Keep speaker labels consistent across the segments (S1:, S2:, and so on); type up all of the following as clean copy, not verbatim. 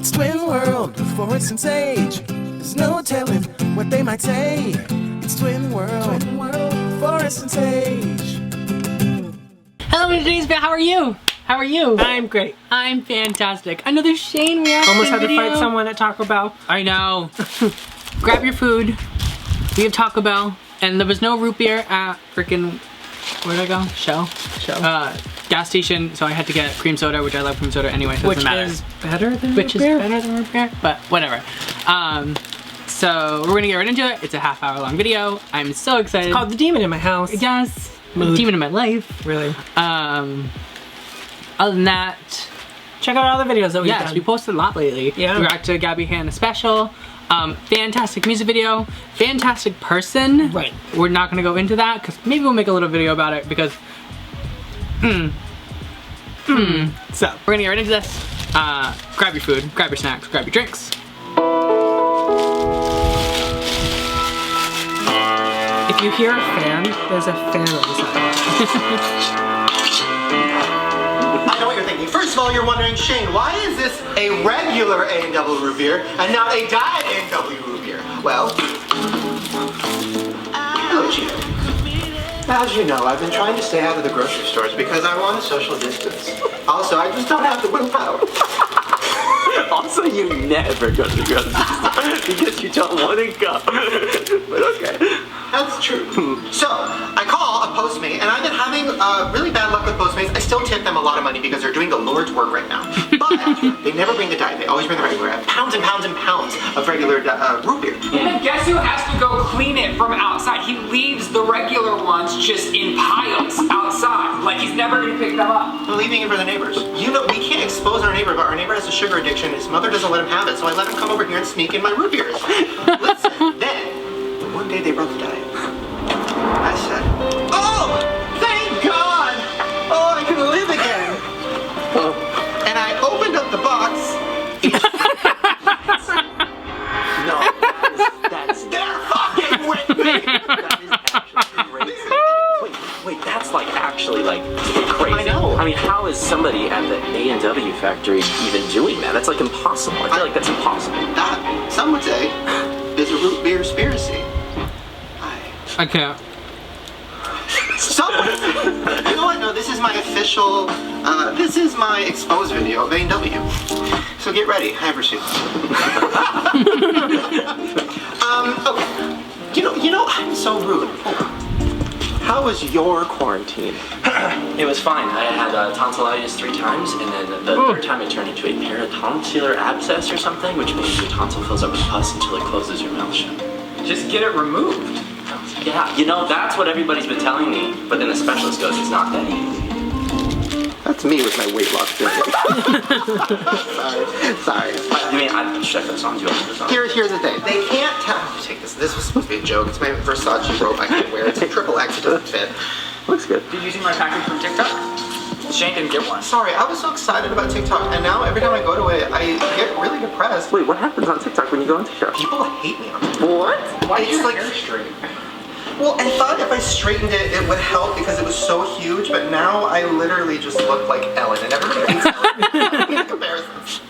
S1: It's Twin World with Forrest and Sage. There's no telling what they might say. It's Twin World, Forrest and Sage.
S2: Hello, today's video. How are you? How are you?
S3: I'm great.
S2: I'm fantastic. Another Shane reaction
S3: Almost had to
S2: video.
S3: fight someone at Taco Bell.
S2: I know. Grab your food. We have Taco Bell, and there was no root beer at freaking, where'd I go? Shell. Gas station. So I had to get cream soda, which I love cream soda anyway. So it doesn't matter.
S3: Which is better than
S2: Which
S3: root
S2: is
S3: beer?
S2: better than root beer, but whatever. So we're gonna get right into it. It's a half-hour long video. I'm so excited.
S3: It's called The Demon in My House.
S2: Yes.
S3: Mood.
S2: Demon in my life.
S3: Really.
S2: Other than that,
S3: Check out all the videos that we've
S2: yes,
S3: done.
S2: we posted a lot lately.
S3: Yeah.
S2: We reacted to Gabby Hanna special. Fantastic music video. Fantastic person.
S3: Right.
S2: We're not gonna go into that because maybe we'll make a little video about it because So we're gonna get right into this. Grab your food, grab your snacks, grab your drinks.
S3: If you hear a fan, there's a fan on the side.
S4: I know what you're thinking. First of all, you're wondering, Shane, why is this a regular A&W root beer and not a diet A&W root beer? Well, hello, Gino. As you know, I've been trying to stay out of the grocery stores because I want a social distance. Also, I just don't have the willpower.
S5: Also, you never go to the grocery store because you don't want to go. But okay.
S4: That's true. So, I call a Postmate, and I've been having really bad luck with Postmates. I still tip them a lot of money because they're doing the Lord's work right now. But they never bring the diet. They always bring the regular. I have pounds and pounds and pounds of regular root beer.
S6: And then guess who has to go clean it from outside? He leaves the regular ones just in piles outside. Like he's never gonna pick them up.
S4: I'm leaving it for the neighbors. You know, we can't expose our neighbor, but our neighbor has a sugar addiction. His mother doesn't let him have it, so I let him come over here and sneak in my root beers. Listen, then, one day they brought the diet. I said, oh, thank God! Oh, I can live again! And I opened up the box.
S5: No, that's
S4: They're fucking with me!
S5: that is actually crazy. Wait, that's like actually like crazy.
S4: I know.
S5: I mean, how is somebody at the A&W factory even doing that? That's like impossible. I feel like that's impossible.
S4: That, some would say, is a root beer conspiracy.
S2: I can't.
S4: So, you know what? No, this is my official, this is my exposed video of A&W. So get ready, I have receipts. Okay. You know, I'm so rude. How was your quarantine?
S5: It was fine. I had tonsillitis 3 times, and then the third time it turned into a peritonsillar abscess or something, which means your tonsil fills up with pus until it closes your mouth shut.
S6: Just get it removed.
S5: Yeah, you know, that's what everybody's been telling me, but then the specialist goes, it's not that easy.
S4: That's me with my weight loss journey. Sorry.
S5: I mean, I checked those on. Do you want this on?
S4: Here's the thing. They can't tell. Take this. This was supposed to be a joke. It's my Versace robe I can't wear. It's a triple X. It doesn't fit.
S5: Looks good.
S6: Are you using my package from TikTok? Shane didn't get one.
S4: Sorry, I was so excited about TikTok, and now every time I go to it, I get really depressed.
S5: Wait, what happens on TikTok when you go on TikTok?
S4: People hate me on it.
S5: What?
S6: Why is
S4: It's
S6: your
S4: like-
S6: hair straight?
S4: Well, I thought if I straightened it, it would help because it was so huge, but now I literally just look like Ellen, and everybody hates Ellen. In comparisons.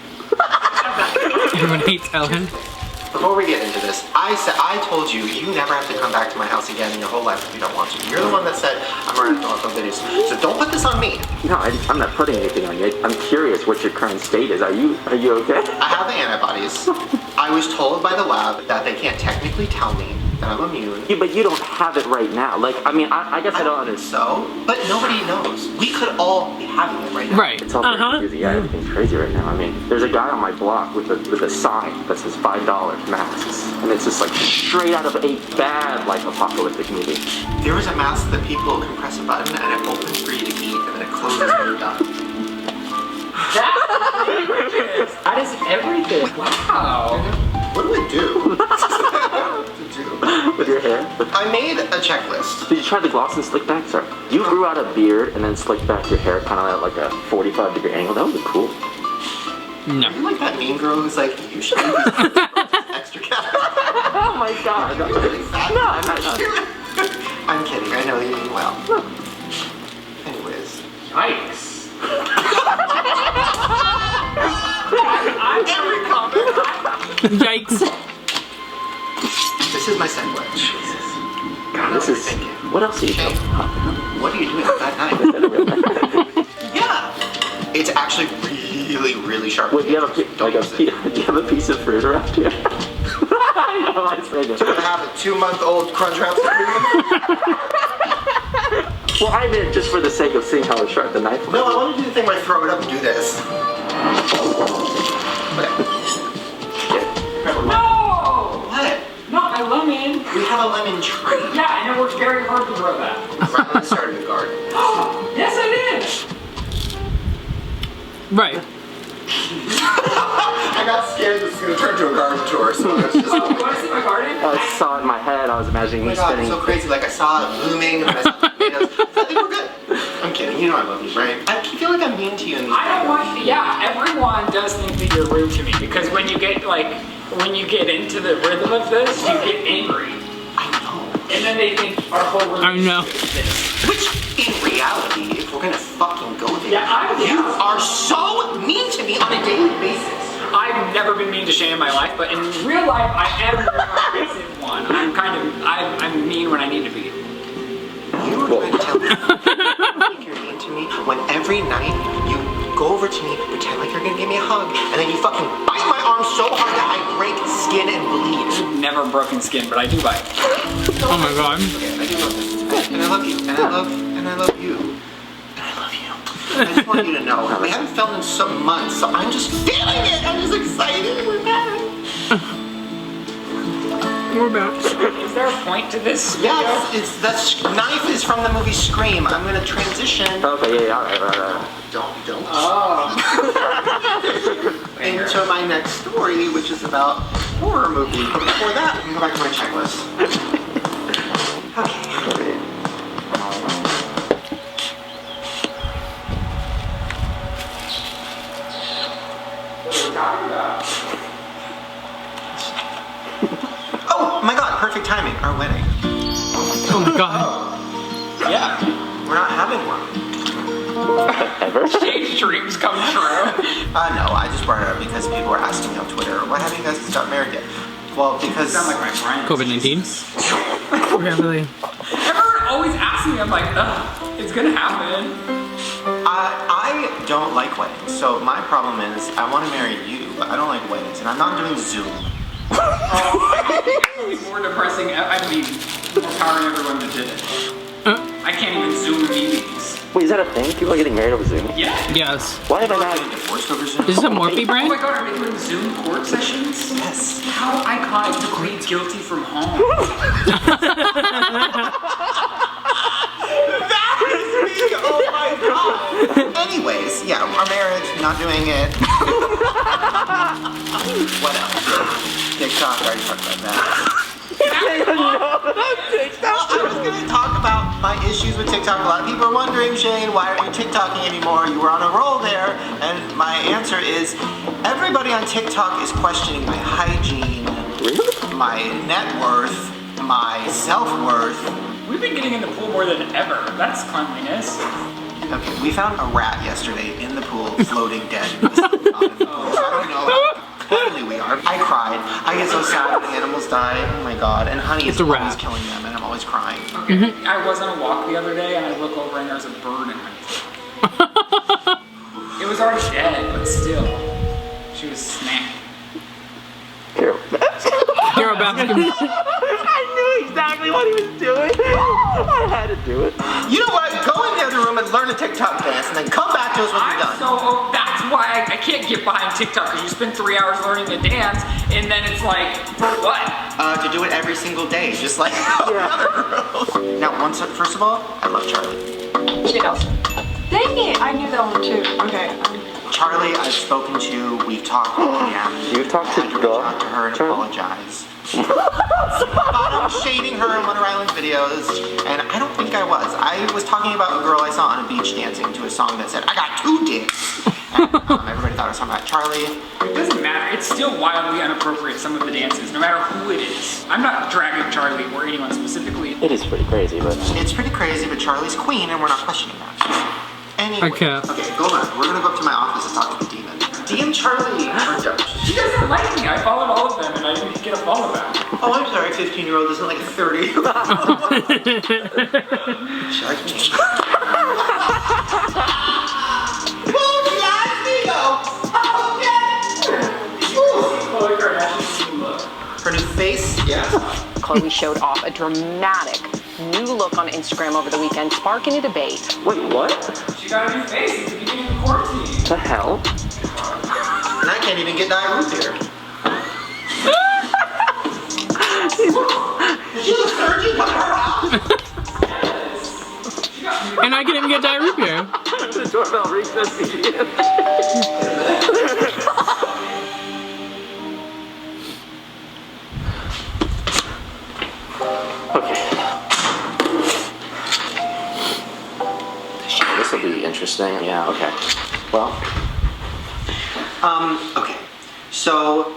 S2: Everyone hates Ellen.
S4: Before we get into this, I told you never have to come back to my house again in your whole life if you don't want to. You're the one that said I'm around to film videos, so don't put this on me.
S5: No, I'm not putting anything on you. I'm curious what your current state is. Are you okay?
S4: I have the antibodies. I was told by the lab that they can't technically tell me that I'm immune.
S5: Yeah, but you don't have it right now. Like, I mean, I guess I don't understand.
S4: So, but nobody knows. We could all be having it right now.
S2: Right.
S5: It's all very confusing. Yeah, everything's crazy right now. I mean, there's a guy on my block with a sign that says $5 masks, and it's just like straight out of a bad like apocalyptic movie.
S4: There was a mask that people can press a button and it opens for you to eat, and then it closes when you're done.
S6: That is everything. Wow.
S4: What do I do?
S5: With your hair.
S4: I made a checklist.
S5: Did you try the gloss and slick back, sir? You grew out a beard and then slicked back your hair kind of at like a 45-degree angle. That would be cool.
S2: No.
S4: Are you like that mean girl who's like, you should use extra cat?
S5: Oh my god.
S4: You're really fat.
S5: No, I'm not.
S4: I'm kidding. I know you mean well. Anyways.
S6: Yikes. I Every comment.
S2: Yikes.
S4: This is my sandwich. Jesus.
S5: God, this is. What else are you doing?
S4: What are you doing at that night? Yeah. It's actually really, really sharp.
S5: Wait, do you have a piece of fruit around here? I know, I said it.
S4: I have a 2-month-old Crunchwrap Supreme.
S5: Well, I meant just for the sake of seeing how sharp the knife was.
S4: No, I want to do the thing where I throw it up and do this.
S6: No!
S4: What?
S6: Not my lemon.
S4: We have a lemon tree.
S6: Yeah, and it works very hard to grow that.
S4: Rylan started a garden.
S6: Yes, I did.
S2: Right.
S4: I got scared this was going to turn to a garden tour, so I was just
S6: Oh, you want to see my garden?
S5: I saw it in my head. I was imagining
S4: oh my
S5: me
S4: god,
S5: spinning.
S4: it's so crazy. Like, I saw it blooming, and then I saw the tomatoes. I think we're good. I'm kidding. You know I love you, right? I feel like I'm mean to you in these
S6: I don't want. Yeah, everyone does think that you're rude to me because when you get into the rhythm of this, you get angry,
S4: I know.
S6: and then they think our whole
S2: I know.
S6: relationship is this.
S4: Which, in reality, if we're going to fucking go there,
S6: Yeah,
S4: you are so mean to me on a daily basis.
S6: I've never been mean to Shay in my life, but in real life, I am the aggressive one. I'm mean when I need to be.
S4: You were trying to tell me you're mean to me when every night you go over to me, pretend like you're gonna give me a hug, and then you fucking bite my arm so hard that I break skin and bleed.
S6: Never broken skin, but I do bite.
S2: Oh my god.
S4: Okay, I do love this. And I love you. And I love you. And I love you. I just want you to know, we haven't filmed in some months, so I'm just feeling it. I'm just excited. We're back.
S2: We're back.
S6: Is there a point to this?
S4: Yes, it's the knife is from the movie Scream. I'm gonna transition.
S5: Okay, yeah, all right.
S4: Don't.
S6: Oh.
S4: Into my next story, which is about a horror movie. But before that, let me go back to my checklist. Okay. Oh my god, perfect timing. Our wedding.
S2: Oh my god.
S6: Yeah.
S4: We're not having one.
S5: Ever?
S6: Shade's dreams come true.
S4: No, I just brought it up because people were asking me on Twitter, why haven't you guys got married yet? Well, because...
S6: Sound like my friend.
S2: COVID-19. Yeah, really.
S6: Everyone always asks me, I'm like, ugh, it's gonna happen.
S4: I don't like weddings, so my problem is I want to marry you, but I don't like weddings, and I'm not doing Zoom.
S6: It's more depressing. I mean, more power to everyone that did it. I can't even Zoom meetings.
S5: Wait, is that a thing? People are getting married over Zoom?
S6: Yeah.
S2: Yes.
S5: Why have I
S4: I'm
S5: not?
S4: getting divorced over Zoom.
S2: Is this a Morphe
S6: Oh
S2: brand?
S6: my god, are they doing Zoom court sessions?
S4: Yes.
S6: How iconic to plead guilty from home.
S4: That is me! Oh my god! Anyways, yeah, our marriage, not doing it. What else? TikTok, I already talked about that. Well, I was gonna talk about my issues with TikTok. A lot of people are wondering, Shane, why aren't you TikToking anymore? You were on a roll there. And my answer is, everybody on TikTok is questioning my hygiene, my net worth, my self-worth.
S6: We've been getting in the pool more than ever. That's cleanliness.
S4: Okay, we found a rat yesterday in the pool, floating dead. So I don't know how cleanly we are. I cried. I get so sad when animals die. Oh my god. And honey is
S2: It's a rat.
S4: always killing them, and I'm always crying.
S6: Okay. I was on a walk the other day and I look over and there's a bird in my foot. It was already dead, but still. She was snapped.
S5: Carol.
S2: Carol Baskin.
S5: I knew exactly what he was doing. I had to do it.
S4: You know what? Go in the other room and learn a TikTok dance, and then come back to us when you're done.
S6: That's why I can't get behind TikTok because you spend 3 hours learning the dance and then it's like, for what?
S4: To do it every single day, just like other girls. Now, first of all, I love Charlie.
S3: Dawson. Dang it! I knew that one too. Okay.
S4: Charlie, I've spoken to. We've talked. Yeah.
S5: You've talked to
S4: I had to reach out to her and
S5: Charlie?
S4: apologize. Thought I was shading her in one of Rylan's videos, and I don't think I was. I was talking about a girl I saw on a beach dancing to a song that said, "I got 2 dicks." And, everybody thought I was talking about Charlie.
S6: It doesn't matter. It's still wildly inappropriate, some of the dances, no matter who it is. I'm not dragging Charlie or anyone specifically.
S5: It is pretty crazy, but
S4: It's pretty crazy, but Charlie's queen, and we're not questioning that. Anyway,
S2: Okay.
S4: Okay, go back. We're gonna go up to my office and talk to the demon. DM Charlie. Or 15-year-old isn't like a 30-year-old. She likes me. Whoa, she likes me though.
S6: Khloe Kardashian's new look.
S4: Her new face? Yes.
S7: Khloe showed off a dramatic new look on Instagram over the weekend, sparking a debate.
S5: Wait, what?
S6: She got a new face at the beginning of quarantine.
S5: The hell?
S4: And I can't even get diarrhea here. She's a surgeon coming her house.
S2: And I can even get diarrhea.
S5: The doorbell rings immediately. Okay. This will be interesting. Yeah, okay. Well.
S4: Okay. So.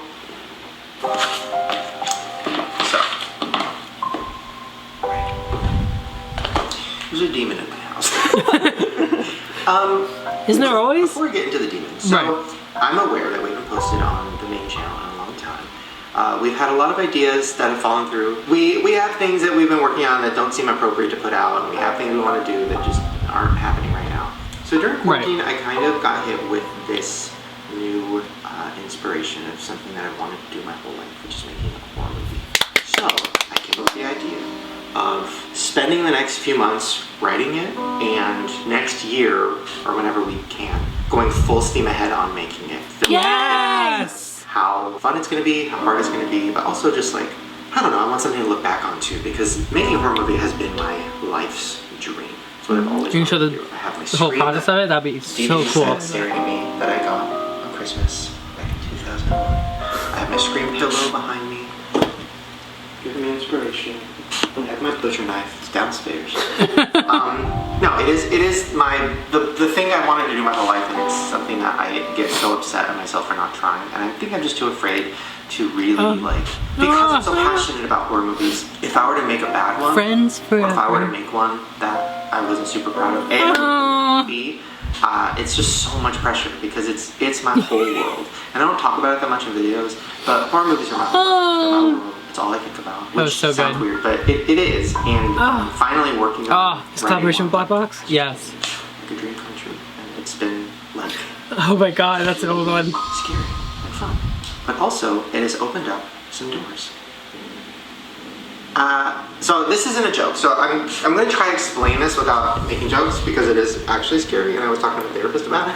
S4: There's a demon in my house.
S2: Isn't there always?
S4: Before we get into the demons, so
S2: Right.
S4: I'm aware that we haven't posted on the main channel in a long time. We've had a lot of ideas that have fallen through. We have things that we've been working on that don't seem appropriate to put out, and we have things we want to do that just aren't happening right now. So during quarantine, I kind of got hit with this new inspiration of something that I've wanted to do my whole life, which is making a horror movie. So I came up with the idea of spending the next few months writing it, and next year, or whenever we can, going full steam ahead on making it.
S2: Yes!
S4: How fun it's going to be, how hard it's going to be, but also just like, I don't know, I want something to look back on too, because making a horror movie has been my life's dream. It's what I've always
S2: You can show
S4: wanted
S2: the,
S4: to do. I have my
S2: the whole
S4: screen
S2: process of it? That'd be so
S4: DVD
S2: cool.
S4: set staring at me that I got on Christmas back in 2001. I have my screen pillow behind me, giving me inspiration. I have my butcher knife. It's downstairs. No, it is the thing I wanted to do my whole life, and it's something that I get so upset at myself for not trying. And I think I'm just too afraid to really because I'm so passionate about horror movies. If I were to make a bad one,
S2: Friends
S4: or if I were to
S2: forever.
S4: make one that I wasn't super proud of, B, it's just so much pressure because it's my whole world. And I don't talk about it that much in videos, but horror movies are my whole life. They're my world. It's all I think about, which
S2: was so
S4: sounds
S2: good.
S4: weird, but it is. And I'm finally working on
S2: This collaboration with Black Box? Yes.
S4: like a dream come true. And it's been like
S2: Oh my god, that's an old one.
S4: scary and fun. But also, it has opened up some doors. So this isn't a joke. So I'm going to try to explain this without making jokes because it is actually scary, and I was talking to a therapist about it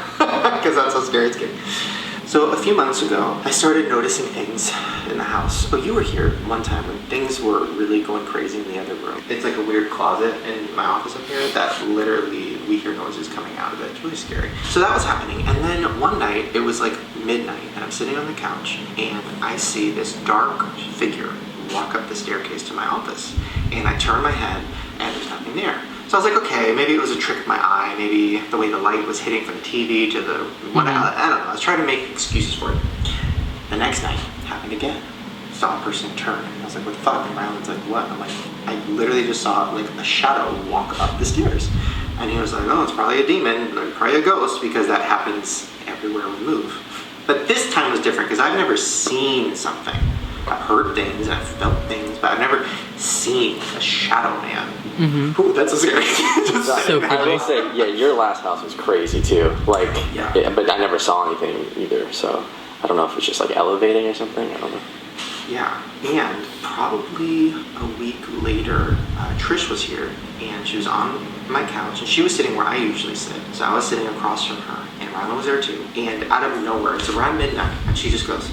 S4: because that's how scary it's getting. So a few months ago, I started noticing things in the house. Oh, you were here one time when things were really going crazy in the other room. It's like a weird closet in my office up here that literally we hear noises coming out of it. It's really scary. So that was happening. And then one night, it was like midnight, and I'm sitting on the couch, and I see this dark figure walk up the staircase to my office. And I turn my head, and there's nothing there. So I was like, okay, maybe it was a trick of my eye, maybe the way the light was hitting from the TV to the whatever. I don't know. I was trying to make excuses for it. The next night, happened again. Saw a person turn, and I was like, what the fuck? And Ryland's like, what? I'm like, I literally just saw like a shadow walk up the stairs. And he was like, oh, it's probably a demon, or probably a ghost, because that happens everywhere we move. But this time was different, because I've never seen something. I've heard things, and I've felt things, but I've never seen a shadow man. Ooh, that's so scary. Just
S2: So
S4: saying that.
S5: I will say, yeah, your last house was crazy too. Like,
S4: Yeah.
S5: but I never saw anything either. So I don't know if it's just like elevating or something. I don't know.
S4: Yeah, and probably a week later, Trish was here, and she was on my couch, and she was sitting where I usually sit. So I was sitting across from her, and Ryland was there too. And out of nowhere, it's around midnight, and she just goes,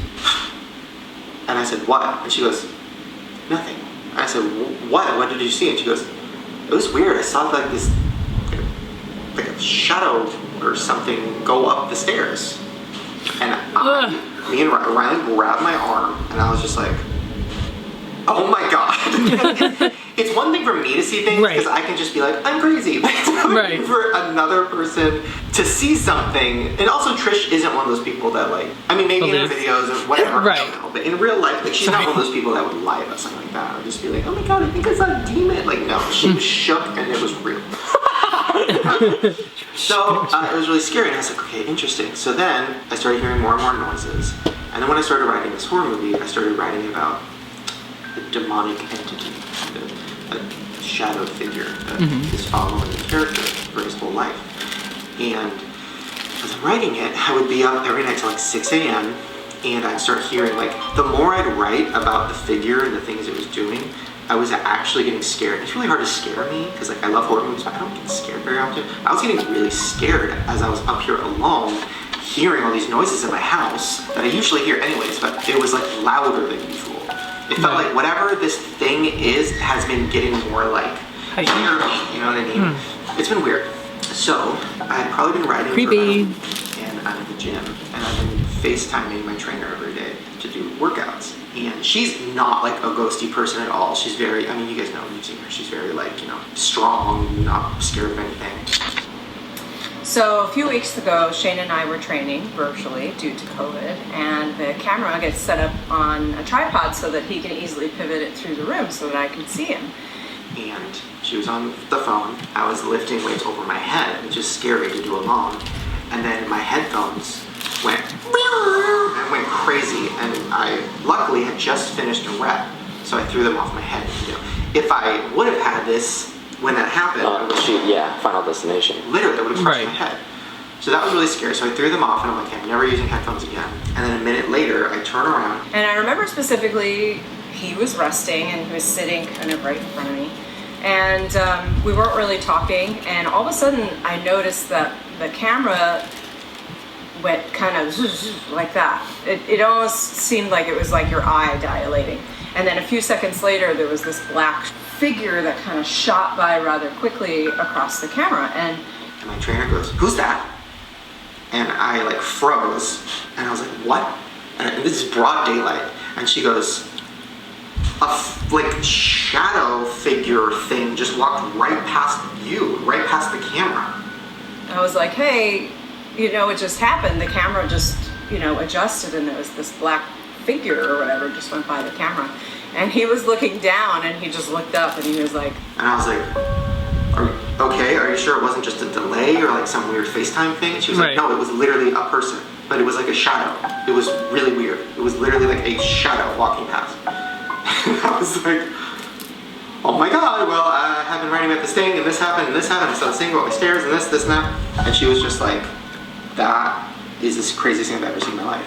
S4: and I said, what? And she goes, nothing. And I said, what? What did you see? And she goes, it was weird. I saw like this, like a shadow or something go up the stairs. And me and Riley grabbed my arm, and I was just like, oh my god. It's one thing for me to see things, because I can just be like, I'm crazy. But it's another thing for another person to see something. And also, Trish isn't one of those people that like, I mean, maybe in her videos or whatever, I don't know. But in real life, like, she's not one of those people that would lie about something like that. Or just be like, oh my god, I think I saw a demon. Like, no, she was shook, and it was real. So it was really scary, and I was like, okay, interesting. So then I started hearing more and more noises, and then when I started writing this horror movie, I started writing about a demonic entity, a shadow figure that is following the character for his whole life. And as I'm writing it, I would be up every night till like 6 a.m. and I'd start hearing, like, the more I'd write about the figure and the things it was doing, I was actually getting scared. It's really hard to scare me because, like, I love horror movies, but I don't get scared very often. I was getting really scared as I was up here alone, hearing all these noises in my house that I usually hear anyways, but it was like louder than usual. It felt like whatever this thing is has been getting more like near me, you know what I mean? It's been weird. So I've probably been writing
S2: Creepy.
S4: and I'm at the gym and I've been FaceTiming my trainer every day to do workouts. And she's not like a ghosty person at all. She's very, I mean, you guys know, you've seen her. She's very like, you know, strong, not scared of anything.
S8: So a few weeks ago, Shane and I were training virtually due to COVID, and the camera gets set up on a tripod so that he can easily pivot it through the room so that I can see him.
S4: And she was on the phone. I was lifting weights over my head, which is scary to do alone. And then my headphones went crazy, and I luckily had just finished a rep, so I threw them off my head. You know, if I would have had this when that happened,
S5: Final Destination.
S4: Literally, I would have crushed my head. So that was really scary. So I threw them off, and I'm like, I'm never using headphones again. And then a minute later, I turn around.
S8: And I remember specifically, he was resting and he was sitting kind of right in front of me. And we weren't really talking, and all of a sudden I noticed that the camera went kind of like that. It almost seemed like it was like your eye dilating. And then a few seconds later, there was this black figure that kind of shot by rather quickly across the camera. And
S4: my trainer goes, "Who's that?" And I like froze, and I was like, "What?" And this is broad daylight, and she goes, like shadow figure thing just walked right past you, right past the camera.
S8: I was like, hey, you know, it just happened. The camera just, you know, adjusted, and there was this black figure or whatever just went by the camera. And he was looking down, and he just looked up, and he was like...
S4: And I was like, are you sure it wasn't just a delay or like some weird FaceTime thing? And she was like, no, it was literally a person, but it was like a shadow. It was really weird. It was literally like a shadow walking past. And I was like, oh my God, well, I have been writing about this thing, and this happened, and this happened. I saw this thing go up my stairs, and this, and that. And she was just like, that is the craziest thing I've ever seen in my life.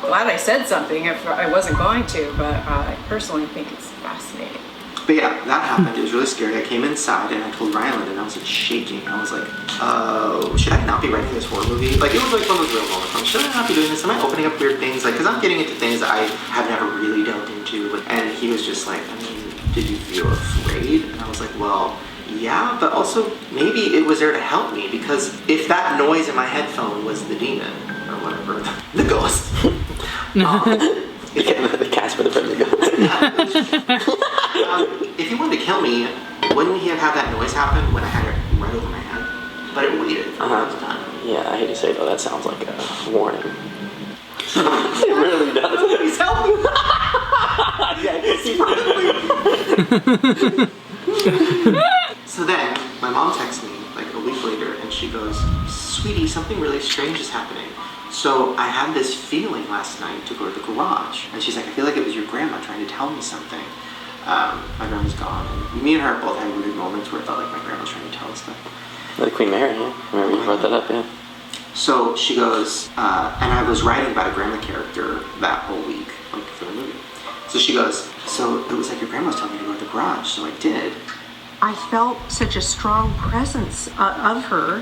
S8: Glad I said something if I wasn't going to, but I personally think it's fascinating.
S4: But yeah, that happened. It was really scary. I came inside and I told Ryland, and I was like shaking. I was like, oh, should I not be writing this horror movie? Like, it was like one of those real moments. Like, should I not be doing this? Am I opening up weird things? Like, because I'm getting into things that I have never really delved into. And he was just like, I mean, did you feel afraid? And I was like, well, yeah, but also maybe it was there to help me, because if that noise in my headphone was the demon or whatever, the ghost.
S5: The Casper the Friendly Ghost.
S4: If he wanted to kill me, wouldn't he have had that noise happen when I had it right over my head? But it waited for when I was done.
S5: Yeah, I hate to say it, though, that sounds like a warning. It really does.
S4: Please help me. So then, my mom texts me like a week later, and she goes, sweetie, something really strange is happening. So I had this feeling last night to go to the garage. And she's like, I feel like it was your grandma trying to tell me something. My grandma's gone. And me and her both had weird moments where it felt like my grandma was trying to tell us stuff.
S5: Like Queen Mary, yeah. Remember you brought that up, yeah.
S4: So she goes, and I was writing about a grandma character that whole week, like for the movie. So she goes, so it was like your grandma was telling me to go to the garage, so I did.
S9: I felt such a strong presence of her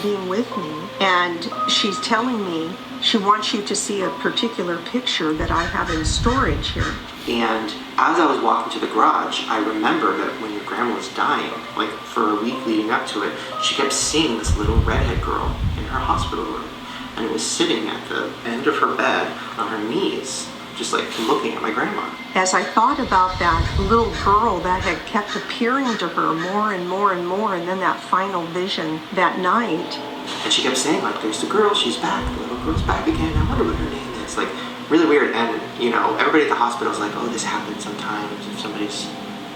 S9: being with me, and she's telling me she wants you to see a particular picture that I have in storage here.
S4: And as I was walking to the garage, I remember that when your grandma was dying, like for a week leading up to it, she kept seeing this little redhead girl in her hospital room, and it was sitting at the end of her bed on her knees, just like looking at my grandma.
S9: As I thought about that little girl that had kept appearing to her more and more and more, and then that final vision that night.
S4: And she kept saying, like, there's the girl, she's back, the little girl's back again, I wonder what her name is. Like, really weird. And, you know, everybody at the hospital is like, oh, this happens sometimes if somebody's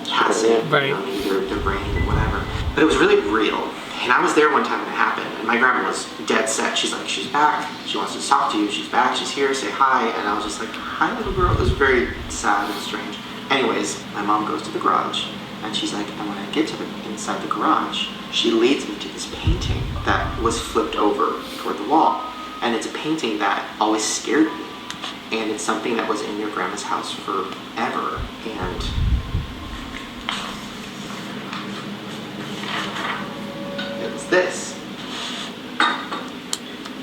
S4: passing,
S2: right.
S4: You know, either their brain or whatever. But it was really real. And I was there one time when it happened, and my grandma was dead set. She's like, she's back. She wants to talk to you. She's back. She's here. Say hi. And I was just like, hi, little girl. It was very sad and strange. Anyways, my mom goes to the garage, and she's like, and when I get to the inside the garage, she leads me to this painting that was flipped over toward the wall. And it's a painting that always scared me. And it's something that was in your grandma's house forever. And it's this.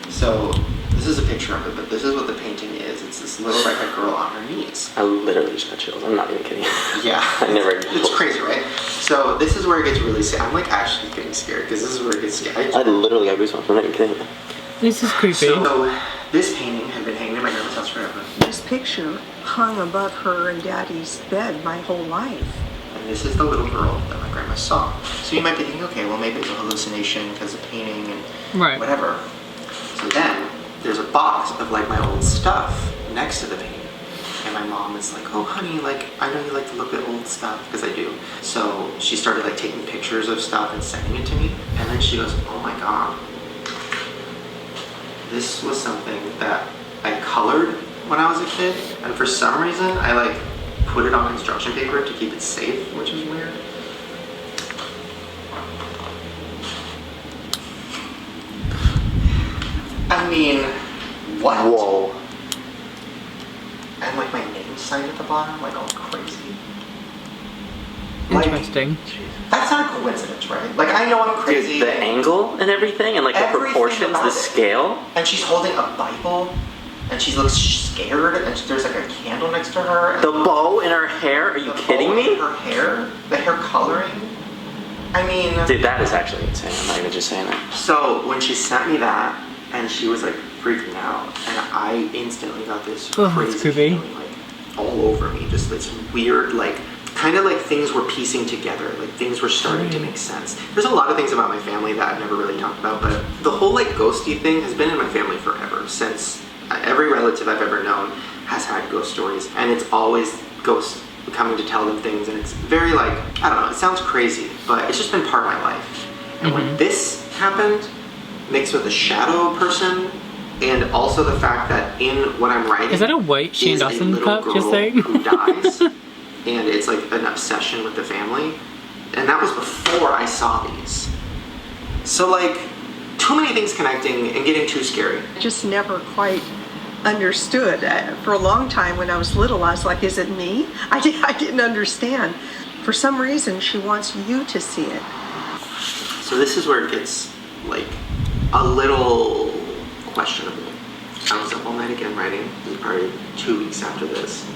S4: So this is a picture of it, but this is what the painting is. It's this little redhead girl on her knees.
S5: I literally just got chills. I'm not even kidding.
S4: Yeah.
S5: I never.
S4: It's crazy, right? So this is where it gets really sad. I'm like actually getting scared because this is where it gets scary.
S5: I literally got goosebumps. I'm not even kidding.
S2: This is creepy.
S4: So this painting had been hanging in my grandma's house forever.
S9: This picture hung above her and Daddy's bed my whole life.
S4: And this is the little girl that my grandma saw. So you might be thinking, okay, well maybe it's a hallucination because of painting and whatever. So then there's a box of like my old stuff next to the painting. And my mom is like, oh honey, like I know you like to look at old stuff, because I do. So she started like taking pictures of stuff and sending it to me. And then she goes, oh my God. This was something that I colored when I was a kid. And for some reason, I like put it on construction paper to keep it safe, which is weird. I mean, what?
S5: Whoa.
S4: And like my name signed at the bottom, like all crazy.
S2: Interesting.
S4: Like, that's not a coincidence, right? Like I know I'm crazy.
S5: The angle and everything, and like the
S4: Everything
S5: proportions,
S4: about
S5: the
S4: it.
S5: scale.
S4: And she's holding a Bible, and she looks scared, and there's like a candle next to her. And
S5: The bow in her hair? Are you kidding me?
S4: Her hair, the hair coloring. I mean,
S5: Dude, that is actually insane. I'm not even just saying that.
S4: so when she sent me that, and she was like freaking out, and I instantly got this
S2: Oh, that's
S4: crazy
S2: creepy.
S4: feeling like all over me, just this weird like. Kind of like things were piecing together, like things were starting to make sense. There's a lot of things about my family that I've never really talked about, but the whole like ghosty thing has been in my family forever. Since every relative I've ever known has had ghost stories, and it's always ghosts coming to tell them things, and it's very like, I don't know, it sounds crazy, but it's just been part of my life. And when this happened, mixed with the shadow person, and also the fact that in what I'm writing
S2: Is that a white Shane
S4: is a
S2: Dawson
S4: little
S2: cup,
S4: girl
S2: just saying?
S4: who dies. And it's like an obsession with the family. And that was before I saw these. So like, too many things connecting and getting too scary.
S9: I just never quite understood. For a long time when I was little, I was like, is it me? I didn't understand. For some reason, she wants you to see it.
S4: So this is where it gets like a little questionable. I was up all night again writing. This is probably 2 weeks after this.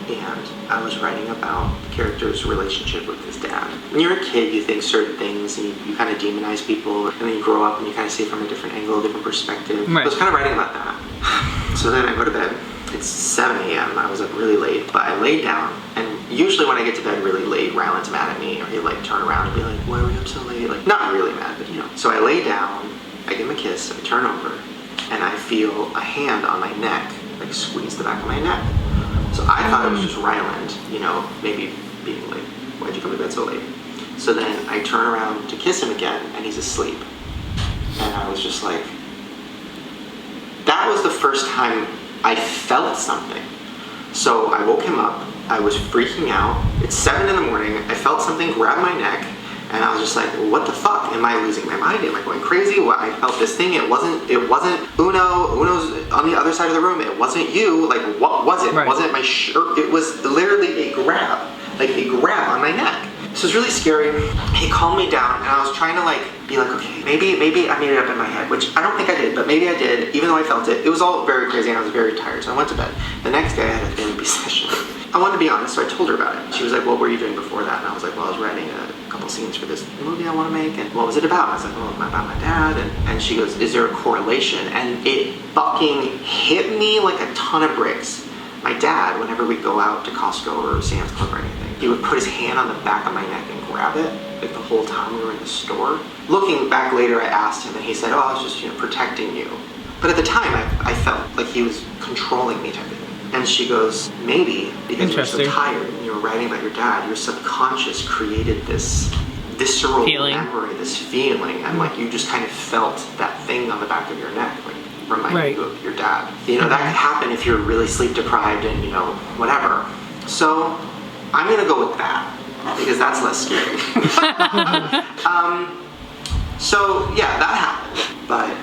S4: And I was writing about the character's relationship with his dad. When you're a kid, you think certain things, and you kind of demonize people, and then you grow up and you kind of see it from a different angle, a different perspective.
S2: Right.
S4: I was kind of writing about that. So then I go to bed. It's 7 a.m. I was up really late, but I laid down, and usually when I get to bed really late, Ryland's mad at me, or he'll like turn around and be like, why were you up so late? Like, not really mad, but you know. So I lay down, I give him a kiss, I turn over, and I feel a hand on my neck, like squeeze the back of my neck. So I thought it was just Ryland, you know, maybe being like, why'd you come to bed so late? So then I turn around to kiss him again, and he's asleep. And I was just like, that was the first time I felt something. So I woke him up, I was freaking out. It's 7 in the morning, I felt something grab my neck, and I was just like, what the fuck? Am I losing my mind? Am I going crazy? Well, I felt this thing. It wasn't Uno. Uno's on the other side of the room. It wasn't you. Like, what was it?
S2: Right.
S4: It wasn't my shirt. It was literally a grab. Like a grab on my neck. So it was really scary. He calmed me down, and I was trying to like be like, okay, maybe I made it up in my head, which I don't think I did, but maybe I did, even though I felt it. It was all very crazy, and I was very tired, so I went to bed. The next day, I had a therapy session. I wanted to be honest, so I told her about it. She was like, what were you doing before that? And I was like, well, I was writing a couple scenes for this movie I want to make, and what was it about? And I was like, well, about my dad, and she goes, is there a correlation? And it fucking hit me like a ton of bricks. My dad, whenever we'd go out to Costco or Sam's Club or anything, he would put his hand on the back of my neck and grab it, like the whole time we were in the store. Looking back later, I asked him, and he said, oh, I was just, protecting you. But at the time, I felt like he was controlling me type of thing. And she goes, maybe because you were so tired and you were writing about your dad, your subconscious created this visceral
S2: Feeling.
S4: memory, this feeling, and like you just kind of felt that thing on the back of your neck, like reminding you of your dad. You know, that could happen if you're really sleep deprived and, you know, whatever. So I'm gonna go with that because that's less scary. So yeah, that happened, but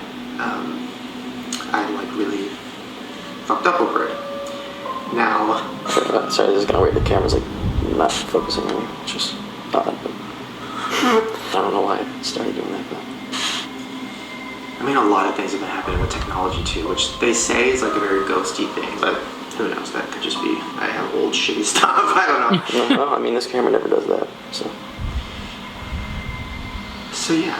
S4: I like really fucked up over it. Now,
S5: sorry, this is kind of weird. The camera's like not focusing on me. It's just odd. But I don't know why I started doing that. But
S4: I mean, a lot of things have been happening with technology too, which they say is like a very ghosty thing, but who knows? That could just be I have old shitty stuff. I don't know.
S5: no, I mean, this camera never does that.
S4: So yeah.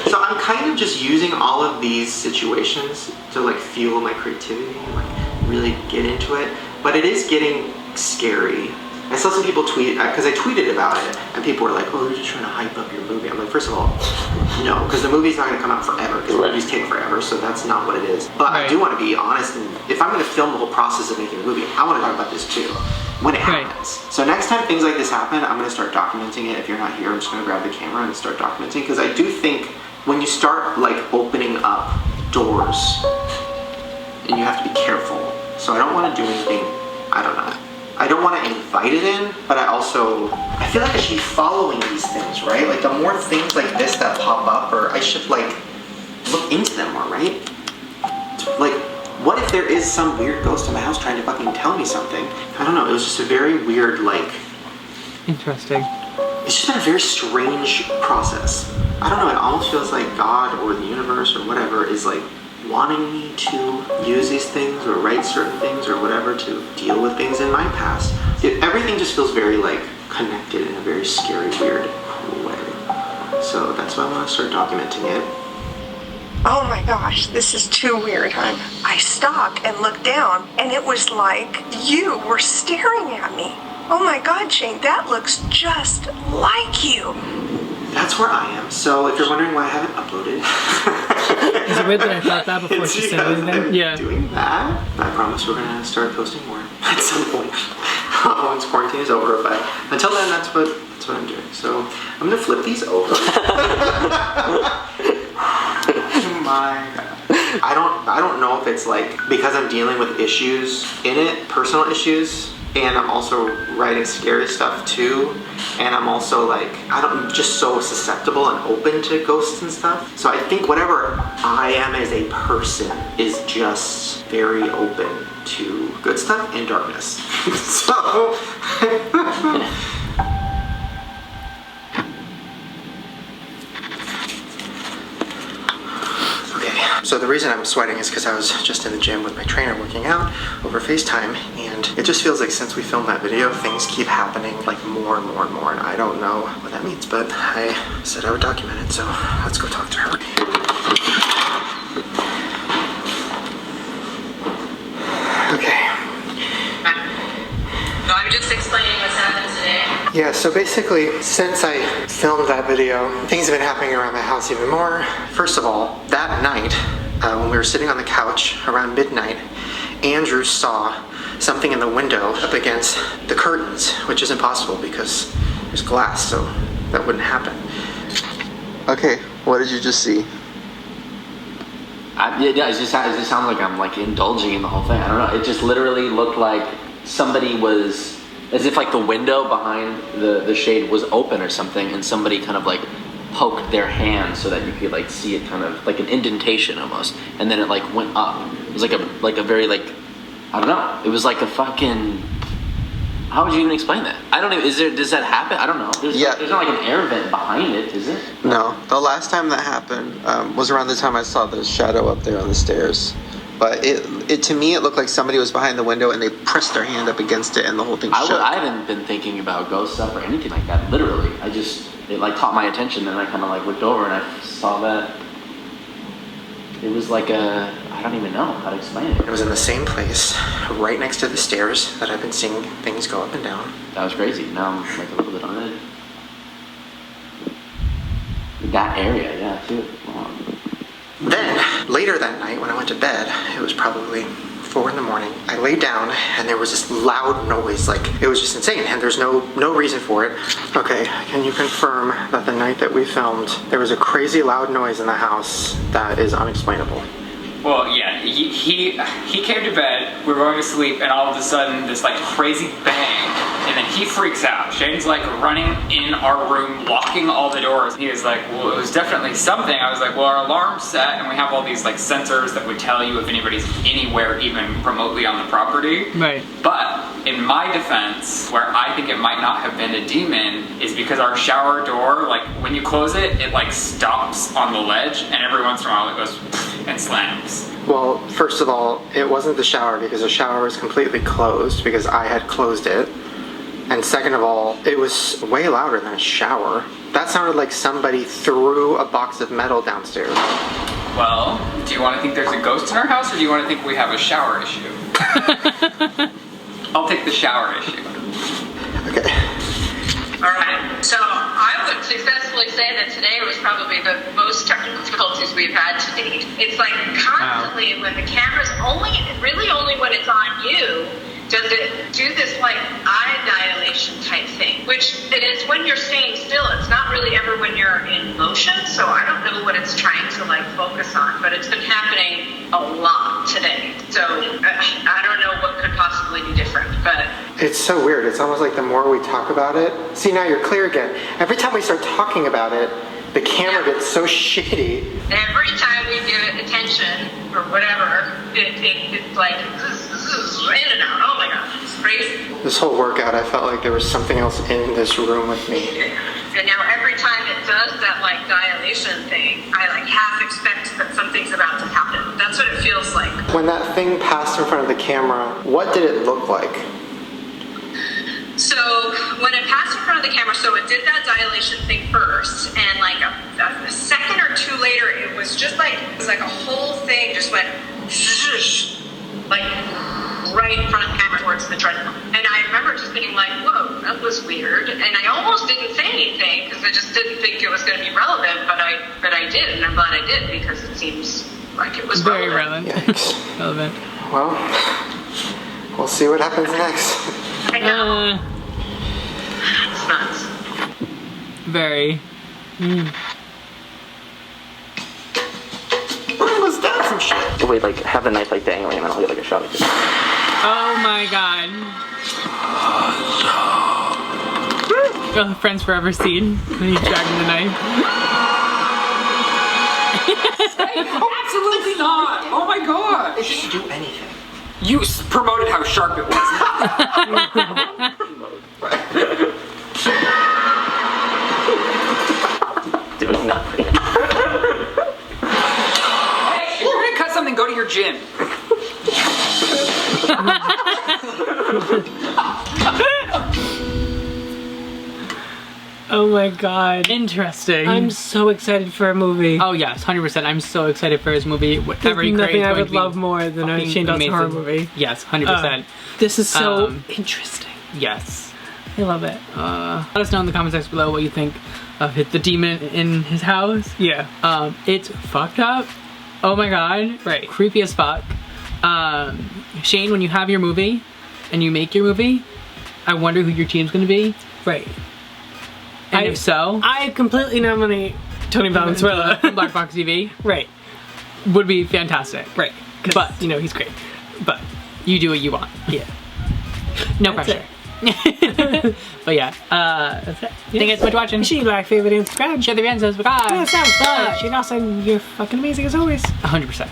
S4: So I'm kind of just using all of these situations to like fuel my creativity and like really get into it. But it is getting scary. I saw some people tweet, because I tweeted about it, and people were like, oh, you're just trying to hype up your movie. I'm like, first of all, no, because the movie's not going to come out forever, because movies take forever, so that's not what it is. But I do want to be honest, and if I'm going to film the whole process of making a movie, I want to talk about this too, when it happens. So next time things like this happen, I'm going to start documenting it. If you're not here, I'm just going to grab the camera and start documenting, because I do think when you start like opening up doors, and you have to be careful. So I don't want to do anything, I don't know. I don't want to invite it in, but I feel like I should be following these things, right? Like the more things like this that pop up, or I should like look into them more, right? Like, what if there is some weird ghost in my house trying to fucking tell me something? I don't know, it was just a very weird, like...
S2: Interesting.
S4: It's just been a very strange process. I don't know, it almost feels like God or the universe or whatever is like wanting me to use these things or write certain things or whatever to deal with things in my past. Everything just feels very like connected in a very scary, weird, cool way. So that's why I want to start documenting it.
S9: Oh my gosh, this is too weird. I stopped and looked down, and it was like you were staring at me. Oh my God, Shane, that looks just like you.
S4: That's where I am. So if you're wondering why I haven't uploaded...
S2: Is it weird that I thought that before she said anything? Yeah.
S4: Doing that, I promise we're going to start posting more at some point once quarantine is over. But until then, that's what I'm doing. So I'm going to flip these over. Oh my God. I don't know if it's like because I'm dealing with issues in it, personal issues, and I'm also writing scary stuff too, and I'm also like, I'm just so susceptible and open to ghosts and stuff. So I think whatever I am as a person is just very open to good stuff and darkness. So... So the reason I'm sweating is because I was just in the gym with my trainer working out over FaceTime, and it just feels like since we filmed that video, things keep happening like more and more and more, and I don't know what that means, but I said I would document it, so let's go talk to her. Okay.
S7: No, I'm just explaining what's happened today.
S4: Yeah, so basically, since I filmed that video, things have been happening around my house even more. First of all, that night, when we were sitting on the couch around midnight, Andrew saw something in the window up against the curtains, which is impossible because there's glass, so that wouldn't happen. Okay, what did you just see?
S5: It just sounds like I'm like indulging in the whole thing. I don't know. It just literally looked like somebody was, as if like the window behind the shade was open or something, and somebody kind of like poked their hand so that you could like see it, kind of like an indentation almost, and then it like went up. It was like a very like, I don't know. It was like a fucking. How would you even explain that? I don't even. Does that happen? I don't know. There's not like an air vent behind it, is it?
S4: No. The last time that happened was around the time I saw the shadow up there on the stairs. But it to me, it looked like somebody was behind the window and they pressed their hand up against it and the whole thing shook.
S5: I haven't been thinking about ghost stuff or anything like that. Literally, it like caught my attention, and I kind of like looked over and I saw that it was like I don't even know how to explain it.
S4: It was in the same place, right next to the stairs that I've been seeing things go up and down.
S5: That was crazy. Now I'm like a little bit on edge. That area, yeah, too. Wow.
S4: Then, later that night when I went to bed, it was probably 4 in the morning. I laid down and there was this loud noise, like it was just insane, and there's no reason for it. Okay, can you confirm that the night that we filmed, there was a crazy loud noise in the house that is unexplainable?
S6: Well, yeah, he came to bed, we were going to sleep, and all of a sudden this like crazy bang, and then he freaks out. Shane's like running in our room, locking all the doors. He was like, well, it was definitely something. I was like, well, our alarm's set, and we have all these like sensors that would tell you if anybody's anywhere even remotely on the property.
S2: Right.
S6: But in my defense, where I think it might not have been a demon is because our shower door, like when you close it, it like stops on the ledge, and every once in a while it goes and slams.
S4: Well, first of all, it wasn't the shower because the shower was completely closed because I had closed it. And second of all, it was way louder than a shower. That sounded like somebody threw a box of metal downstairs.
S6: Well, do you want to think there's a ghost in our house, or do you want to think we have a shower issue? I'll take the shower issue.
S4: Okay.
S10: Alright, so I would successfully say that today was probably the most technical difficulties we've had to date. It's like constantly when the camera's really only when it's on you, does it do this like eye dilation type thing, which it is when you're staying still. It's not really ever when you're in motion, so I don't know what it's trying to like focus on, but it's been happening a lot today. So I don't know what could possibly be different, but
S4: it's so weird. It's almost like the more we talk about it, see, now you're clear again. Every time we start talking about it, the camera gets so shitty.
S10: Every time we give it attention or whatever, it's like in and out. Oh my god, it's crazy.
S4: This whole workout, I felt like there was something else in this room with me.
S10: And now every time it does that like dilation thing, I like half expect that something's about to happen. That's what it feels like.
S4: When that thing passed in front of the camera, what did it look like?
S10: So when it passed in front of the camera, so it did that dilation thing first, and like a second or two later, it was like a whole thing just went like right in front of the camera towards the treadmill. And I remember just being like, whoa, that was weird. And I almost didn't say anything because I just didn't think it was going to be relevant, but I did, and I'm glad I did because it seems like it was
S2: very relevant. Relevant.
S4: Well, we'll see what happens next.
S10: I know. It's nuts.
S2: Very.
S4: What was that from shit?
S5: Wait, like have the knife like dangling, and then I'll get like a shot of it.
S2: Oh my god. Oh, friends forever scene when he's dragging the knife.
S6: Absolutely not! Oh my god!
S4: It didn't do anything.
S6: You promoted how sharp it was.
S5: Doing nothing.
S6: Hey, if you're gonna cut something, go to your gym.
S3: Oh my god.
S2: Interesting.
S3: I'm so excited for a movie.
S2: Oh yes, 100%. I'm so excited for his movie. Whatever he creates,
S3: nothing I
S2: going
S3: would
S2: to be
S3: love more than a
S2: fucking
S3: Shane Dawson
S2: amazing.
S3: horror movie.
S2: Yes, 100%.
S3: This is so
S2: interesting. Yes.
S3: I love it.
S2: Let us know in the comment section below what you think of the demon in his house.
S3: Yeah.
S2: It's fucked up. Oh my god.
S3: Right.
S2: Creepy as fuck. Shane, when you have your movie and you make your movie, I wonder who your team's gonna be.
S3: Right.
S2: And if so,
S3: I completely nominate Tony Valenzuela
S2: from Black Box TV.
S3: Right.
S2: Would be fantastic.
S3: Right.
S2: But
S3: you know he's great.
S2: But you do what you want.
S3: Yeah.
S2: No
S3: That's
S2: pressure. But yeah, that's it. Thank you guys so much for watching.
S3: Make sure you like, favorite, and subscribe.
S2: Share the videos, subscribe.
S3: Shane Dawson, you're fucking amazing as always.
S2: 100%.